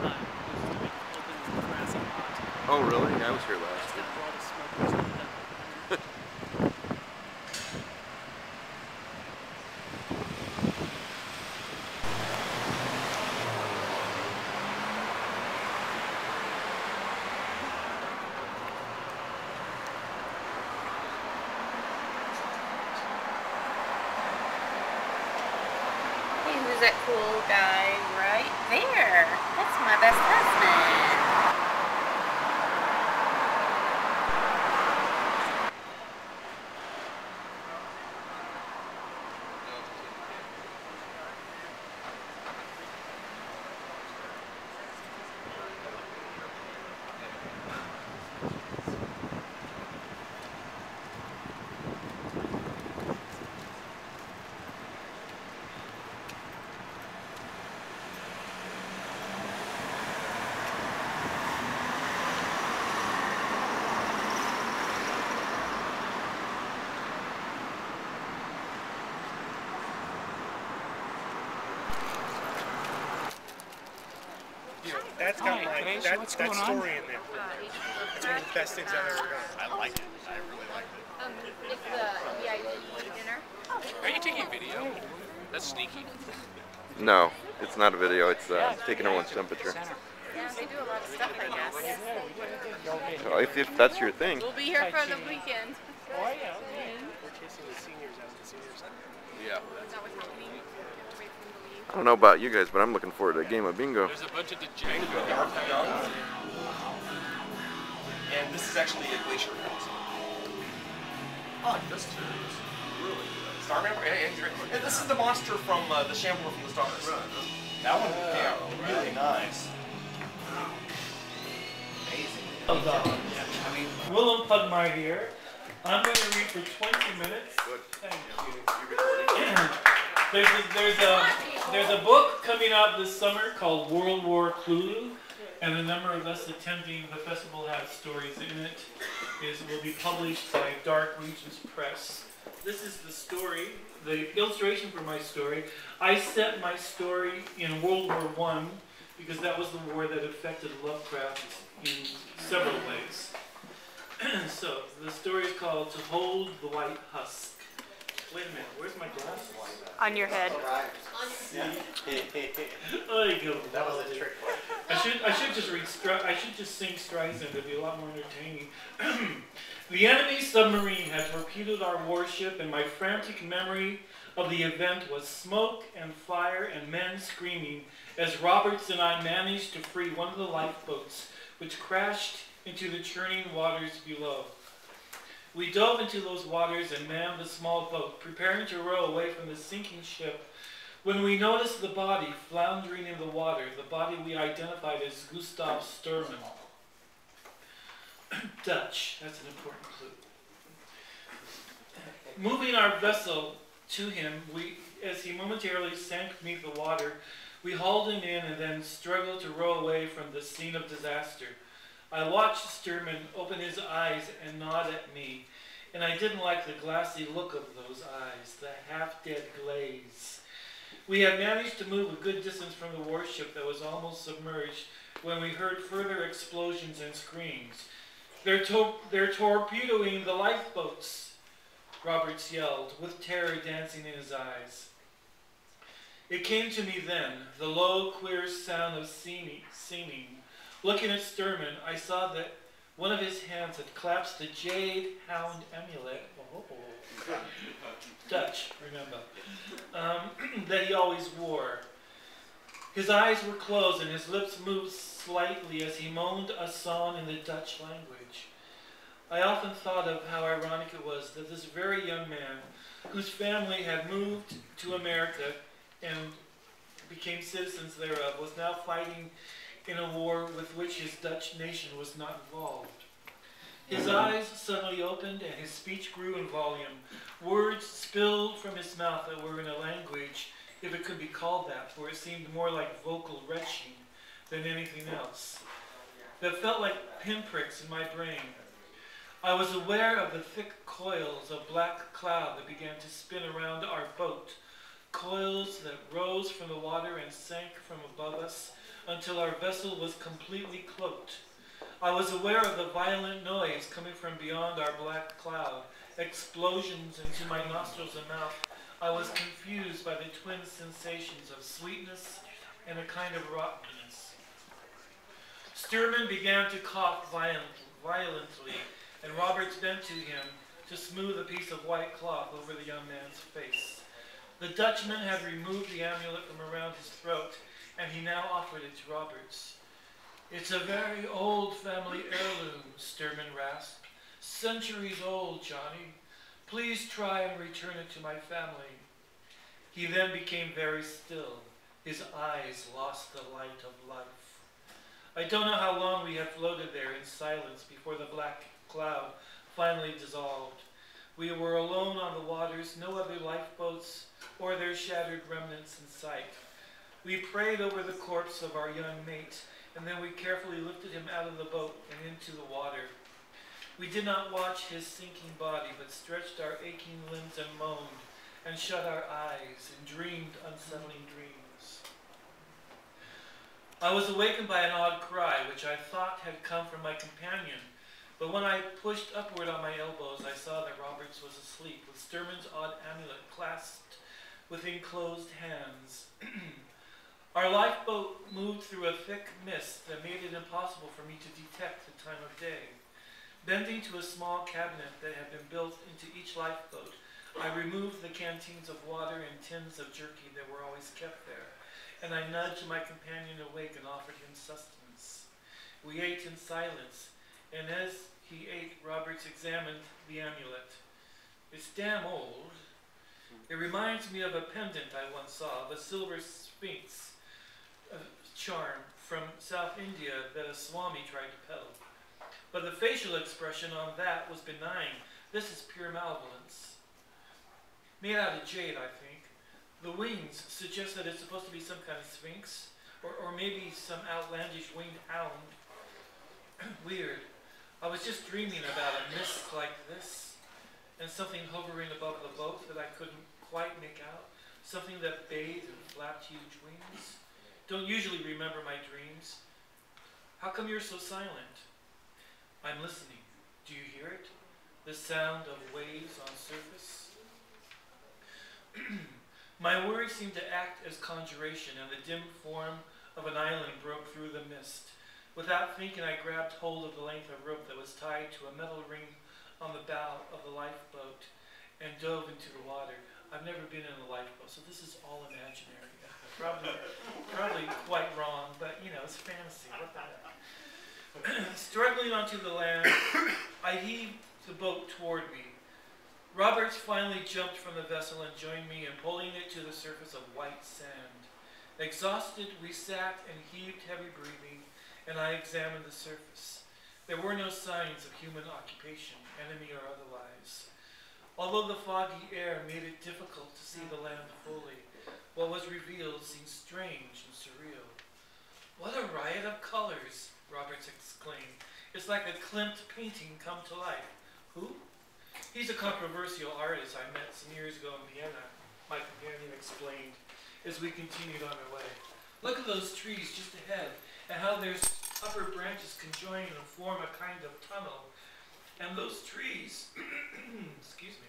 time. It was just to make it open, grassy lot. Oh, really? Yeah, I was here last Just year. for all the smokers and stuff. Who's that cool guy right there? That's my best husband. That's got that story in there. It's one of the best things I've ever done. I like it. I really liked it. It's the VIP dinner. Are you taking video? That's sneaky. No, it's not a video. It's taking everyone's temperature. Yeah, they do a lot of stuff, I guess. So if that's your thing. We'll be here for the weekend. Oh yeah. We're chasing the seniors out of the senior center. Yeah. Is that what's happening? You have to wait for them to leave. I don't know about you guys, but I'm looking forward to a game of bingo. There's a bunch of degenerates. And this is actually a glacier house. Oh, this is really good. Starman? And this is the monster from the Shambler from the Stars. That one, yeah, really nice. Amazing. I mean, Willem Pudmire here. I'm going to read for 20 minutes. Good. Thank you. There's a book coming out this summer called World War Cthulhu, and a number of us attending the festival have stories in it. It will be published by Dark Regions Press. This is the story, the illustration for my story. I set my story in World War I because that was the war that affected Lovecraft in several ways. So the story is called To Hold the White Husk. Wait a minute, where's my glasses? On your head. Oh, you go. That was a trick. I should just sing Streisand. It'd be a lot more entertaining. The enemy submarine had torpedoed our warship, and my frantic memory of the event was smoke and fire and men screaming as Roberts and I managed to free one of the lifeboats, which crashed into the churning waters below. We dove into those waters and manned the small boat, preparing to row away from the sinking ship, when we noticed the body floundering in the water, the body we identified as Gustav Sturman. Dutch, that's an important clue. Moving our vessel to him, as he momentarily sank beneath the water, we hauled him in and then struggled to row away from the scene of disaster. I watched Sturman open his eyes and nod at me, and I didn't like the glassy look of those eyes, the half-dead glaze. We had managed to move a good distance from the warship that was almost submerged when we heard further explosions and screams. They're torpedoing the lifeboats, Roberts yelled, with terror dancing in his eyes. It came to me then, the low, queer sound of singing. Looking at Sturman, I saw that one of his hands had clasped the jade hound amulet, Dutch, remember, that he always wore. His eyes were closed and his lips moved slightly as he moaned a song in the Dutch language. I often thought of how ironic it was that this very young man, whose family had moved to America and became citizens thereof, was now fighting in a war with which his Dutch nation was not involved. His eyes suddenly opened and his speech grew in volume. Words spilled from his mouth that were in a language, if it could be called that, for it seemed more like vocal retching than anything else, that felt like pinpricks in my brain. I was aware of the thick coils of black cloud that began to spin around our boat, coils that rose from the water and sank from above us until our vessel was completely cloaked. I was aware of the violent noise coming from beyond our black cloud, explosions into my nostrils and mouth. I was confused by the twin sensations of sweetness and a kind of rottenness. Sturman began to cough violently, and Roberts bent to him to smooth a piece of white cloth over the young man's face. The Dutchman had removed the amulet from around his throat, and he now offered it to Roberts. "It's a very old family heirloom," Sturman rasped. "Centuries old, Johnny. Please try and return it to my family." He then became very still. His eyes lost the light of life. I don't know how long we had floated there in silence before the black cloud finally dissolved. We were alone on the waters, no other lifeboats or their shattered remnants in sight. We prayed over the corpse of our young mate, and then we carefully lifted him out of the boat and into the water. We did not watch his sinking body, but stretched our aching limbs and moaned, and shut our eyes, and dreamed unsettling dreams. I was awakened by an odd cry, which I thought had come from my companion, but when I pushed upward on my elbows, I saw that Roberts was asleep, with Sturman's odd amulet clasped within closed hands. Our lifeboat moved through a thick mist that made it impossible for me to detect the time of day. Bending to a small cabinet that had been built into each lifeboat, I removed the canteens of water and tins of jerky that were always kept there, and I nudged my companion awake and offered him sustenance. We ate in silence, and as he ate, Roberts examined the amulet. "It's damn old. It reminds me of a pendant I once saw, of a silver sphinx charm from South India that a Swami tried to peddle. But the facial expression on that was benign. This is pure malevolence. Made out of jade, I think. The wings suggest that it's supposed to be some kind of sphinx, or maybe some outlandish winged hound. Weird. I was just dreaming about a mist like this, and something hovering above the boat that I couldn't quite make out. Something that bathed and flapped huge wings. Don't usually remember my dreams. How come you're so silent?" "I'm listening. Do you hear it? The sound of waves on surface?" My words seemed to act as conjuration, and the dim form of an island broke through the mist. Without thinking, I grabbed hold of the length of rope that was tied to a metal ring on the bow of the lifeboat and dove into the water. I've never been in a lifeboat, so this is all imaginary. Probably quite wrong, but you know, it's fantasy. What the heck? Struggling onto the land, I heaved the boat toward me. Roberts finally jumped from the vessel and joined me in pulling it to the surface of white sand. Exhausted, we sat and heaved heavy breathing, and I examined the surface. There were no signs of human occupation, enemy or otherwise. Although the foggy air made it difficult to see the land fully, what was revealed seemed strange and surreal. "What a riot of colors!" Roberts exclaimed. "It's like a Klimt painting come to life." "Who?" "He's a controversial artist I met some years ago in Vienna," my companion explained as we continued on our way. "Look at those trees just ahead, and how their upper branches conjoin and form a kind of tunnel. And those trees, excuse me,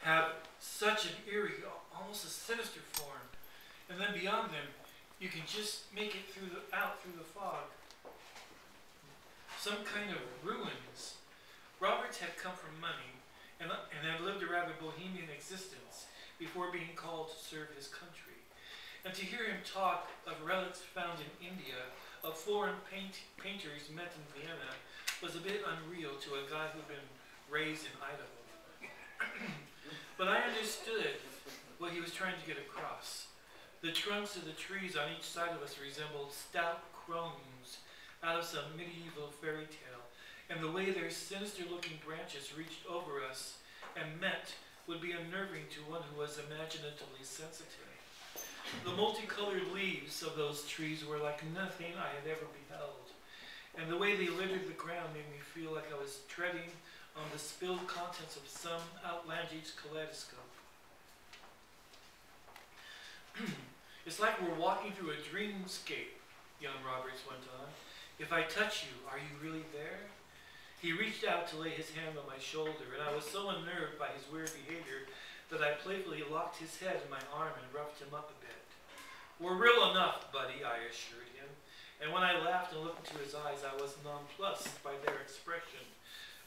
have such an eerie, almost a sinister form. And then beyond them, you can just make it out through the fog. Some kind of ruins." Roberts had come from money and had lived a rather bohemian existence before being called to serve his country. And to hear him talk of relics found in India, of foreign painters met in Vienna, was a bit unreal to a guy who'd been raised in Idaho. But I understood what he was trying to get across. The trunks of the trees on each side of us resembled stout crones out of some medieval fairy tale, and the way their sinister-looking branches reached over us and met would be unnerving to one who was imaginatively sensitive. The multicolored leaves of those trees were like nothing I had ever beheld, and the way they littered the ground made me feel like I was treading on the spilled contents of some outlandish kaleidoscope. It's like we're walking through a dreamscape, young Roberts went on. If I touch you, are you really there? He reached out to lay his hand on my shoulder, and I was so unnerved by his weird behavior that I playfully locked his head in my arm and roughed him up a bit. We're real enough, buddy, I assured him. And when I laughed and looked into his eyes, I was nonplussed by their expression,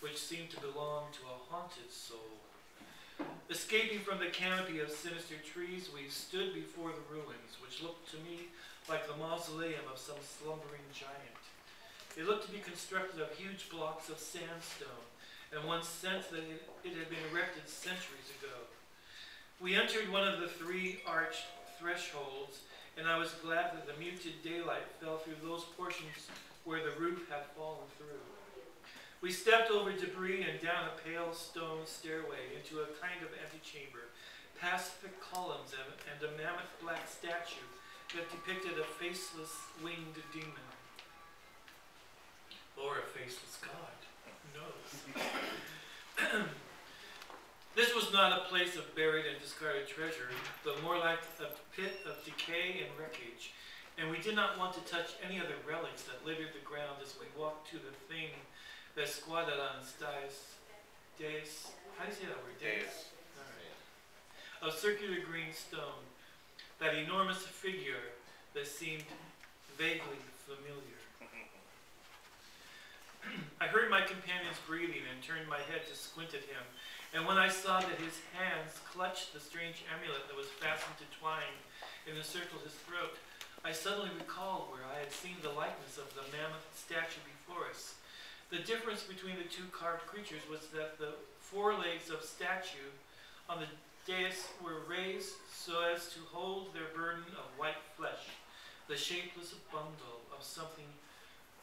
which seemed to belong to a haunted soul. Escaping from the canopy of sinister trees, we stood before the ruins, which looked to me like the mausoleum of some slumbering giant. It looked to be constructed of huge blocks of sandstone, and one sensed that it had been erected centuries ago. We entered one of the 3 arched thresholds, and I was glad that the muted daylight fell through those portions where the roof had fallen through. We stepped over debris and down a pale stone stairway into a kind of antechamber, past thick columns and a mammoth black statue that depicted a faceless winged demon. Or a faceless god, who knows? This was not a place of buried and discarded treasure, but more like a pit of decay and wreckage, and we did not want to touch any of the relics that littered the ground as we walked to the thing that squatted on its dais. How do you say that word? Dais. All right. Of circular green stone, that enormous figure that seemed vaguely familiar. I heard my companion's breathing and turned my head to squint at him, and when I saw that his hands clutched the strange amulet that was fastened to twine and encircled his throat, I suddenly recalled where I had seen the likeness of the mammoth statue before us. The difference between the 2 carved creatures was that the forelegs of statue on the dais were raised so as to hold their burden of white flesh, the shapeless bundle of something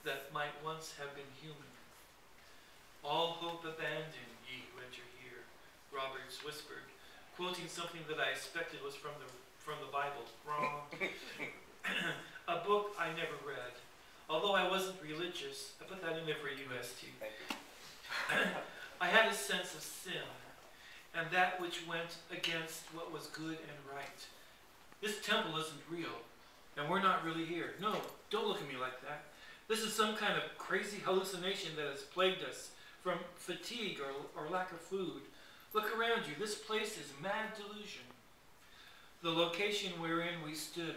that might once have been human. All hope abandon, ye who enter here, Roberts whispered, quoting something that I expected was from the Bible. Wrong. A book I never read. Although I wasn't religious, I put that in there for you, ST. I had a sense of sin, and that which went against what was good and right. This temple isn't real, and we're not really here. No, don't look at me like that. This is some kind of crazy hallucination that has plagued us, from fatigue or lack of food. Look around you. This place is mad delusion. The location wherein we stood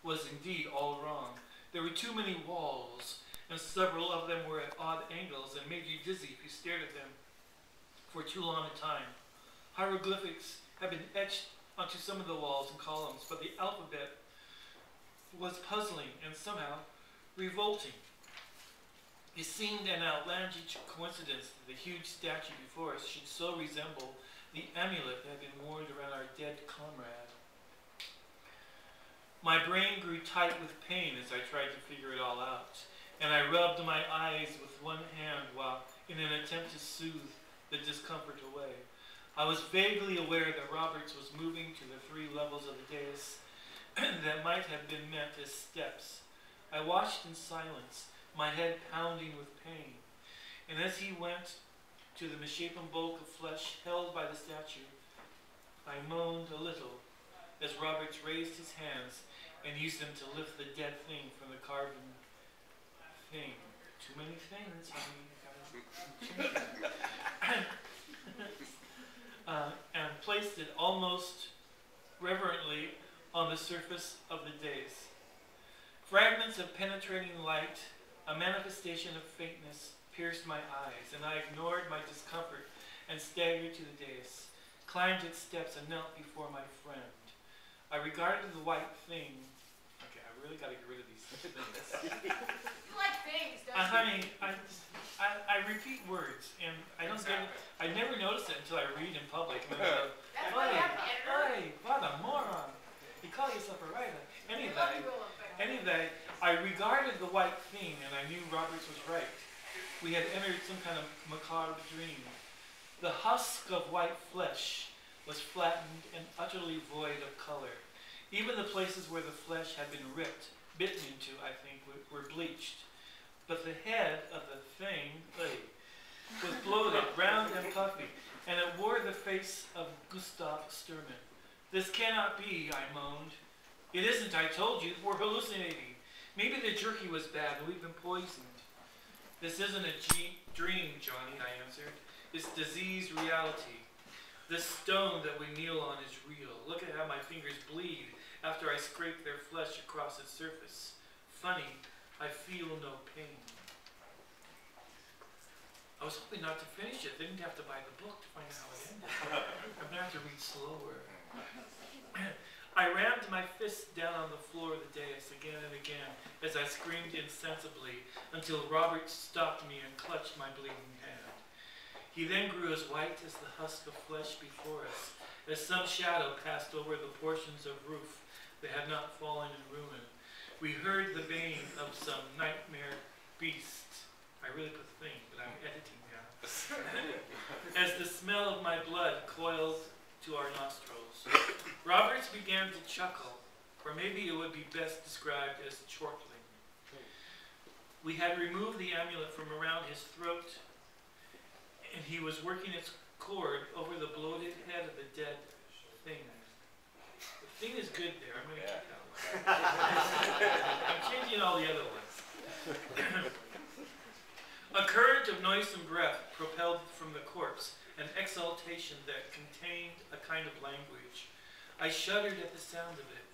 was indeed all wrong. There were too many walls, and several of them were at odd angles and made you dizzy if you stared at them for too long a time. Hieroglyphics had been etched onto some of the walls and columns, but the alphabet was puzzling and somehow revolting. It seemed an outlandish coincidence that the huge statue before us should so resemble the amulet that had been worn around our dead comrade. My brain grew tight with pain as I tried to figure it all out, and I rubbed my eyes with one hand while in an attempt to soothe the discomfort away. I was vaguely aware that Roberts was moving to the 3 levels of the dais that might have been meant as steps. I watched in silence, my head pounding with pain, and as he went to the misshapen bulk of flesh held by the statue, I moaned a little as Roberts raised his hands and used them to lift the dead thing from the carven thing. Too many things, and placed it almost reverently on the surface of the dais. Fragments of penetrating light, a manifestation of faintness, pierced my eyes, and I ignored my discomfort and staggered to the dais, climbed its steps, and knelt before my friend. I regarded the white thing. Okay, I really got to get rid of these things. You like things, don't you? I mean, I repeat words, and I don't get it. I never notice it until I read in public. And I go, That's what happened, editor. hey, what a moron! You call yourself a writer. Anyway, I regarded the white thing, and I knew Roberts was right. We had entered some kind of macabre dream. The husk of white flesh was flattened and utterly void of color. Even the places where the flesh had been ripped, bitten into, I think, were bleached. But the head of the thing was bloated, round and puffy, and it wore the face of Gustav Sturman. This cannot be, I moaned. It isn't, I told you. We're hallucinating. Maybe the jerky was bad and we've been poisoned. This isn't a dream, Johnny, I answered. It's disease reality. This stone that we kneel on is real. Look at how my fingers bleed after I scrape their flesh across its surface. Funny, I feel no pain. I was hoping not to finish it. Didn't have to buy the book to find out how it ended. I'm going to have to read slower. I rammed my fist down on the floor of the dais again and again as I screamed insensibly until Robert stopped me and clutched my bleeding hand. He then grew as white as the husk of flesh before us, as some shadow passed over the portions of roof that had not fallen in ruin. We heard the baying of some nightmare beast. I really put the thing, but I'm editing now. As the smell of my blood coiled to our nostrils. Roberts began to chuckle, or maybe it would be best described as chortling. We had removed the amulet from around his throat, and he was working its cord over the bloated head of the dead thing. The thing is good there. I'm going to keep that one. I'm changing all the other ones. A current of noisome breath propelled from the corpse, an exaltation that contained a kind of language. I shuddered at the sound of it,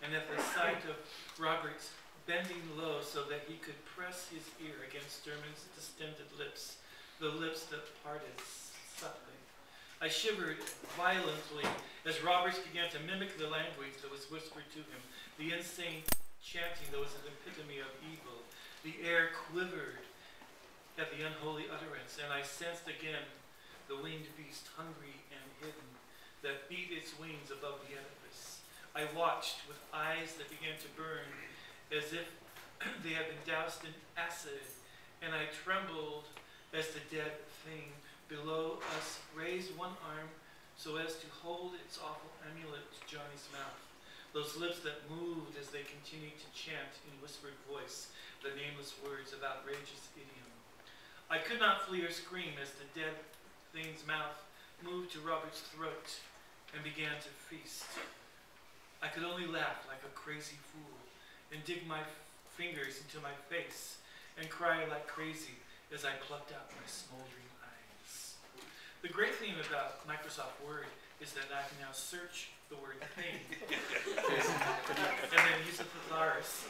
and at the sight of Roberts bending low so that he could press his ear against Sturman's distended lips, the lips that parted subtly. I shivered violently as Roberts began to mimic the language that was whispered to him, the insane chanting that was an epitome of evil. The air quivered at the unholy utterance, and I sensed again the winged beast, hungry and hidden, that beat its wings above the edifice. I watched with eyes that began to burn as if they had been doused in acid, and I trembled as the dead thing below us raised one arm so as to hold its awful amulet to Johnny's mouth. Those lips that moved as they continued to chant in whispered voice the nameless words of outrageous idiom. I could not flee or scream as the dead thing's mouth moved to Robert's throat and began to feast. I could only laugh like a crazy fool and dig my fingers into my face and cry like crazy as I plucked out my smoldering eyes. The great thing about Microsoft Word is that I can now search the word thing and then use a thesaurus